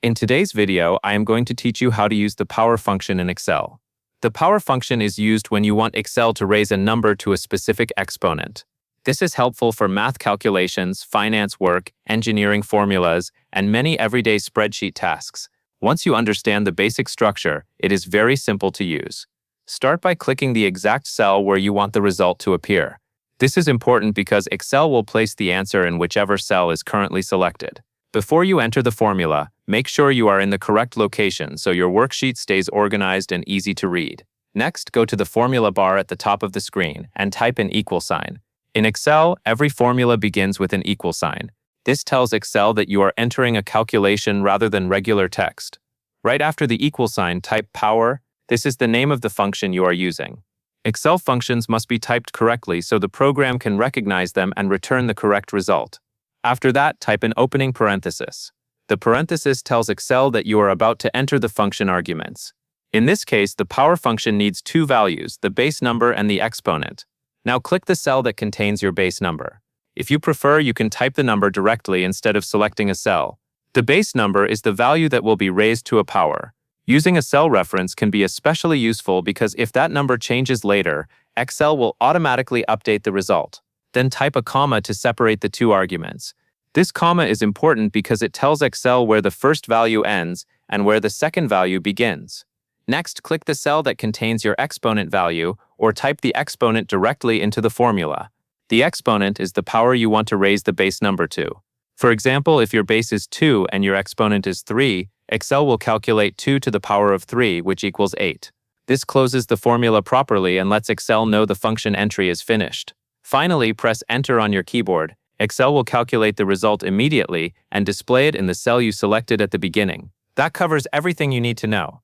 In today's video, I am going to teach you how to use the power function in Excel. The power function is used when you want Excel to raise a number to a specific exponent. This is helpful for math calculations, finance work, engineering formulas, and many everyday spreadsheet tasks. Once you understand the basic structure, it is very simple to use. Start by clicking the exact cell where you want the result to appear. This is important because Excel will place the answer in whichever cell is currently selected. Before you enter the formula, make sure you are in the correct location so your worksheet stays organized and easy to read. Next, go to the formula bar at the top of the screen and type an equal sign. In Excel, every formula begins with an equal sign. This tells Excel that you are entering a calculation rather than regular text. Right after the equal sign, type power. This is the name of the function you are using. Excel functions must be typed correctly so the program can recognize them and return the correct result. After that, type an opening parenthesis. The parenthesis tells Excel that you are about to enter the function arguments. In this case, the power function needs two values, the base number and the exponent. Now click the cell that contains your base number. If you prefer, you can type the number directly instead of selecting a cell. The base number is the value that will be raised to a power. Using a cell reference can be especially useful because if that number changes later, Excel will automatically update the result. Then type a comma to separate the two arguments. This comma is important because it tells Excel where the first value ends and where the second value begins. Next, click the cell that contains your exponent value or type the exponent directly into the formula. The exponent is the power you want to raise the base number to. For example, if your base is 2 and your exponent is 3, Excel will calculate 2 to the power of 3, which equals 8. This closes the formula properly and lets Excel know the function entry is finished. Finally, press Enter on your keyboard. Excel will calculate the result immediately and display it in the cell you selected at the beginning. That covers everything you need to know.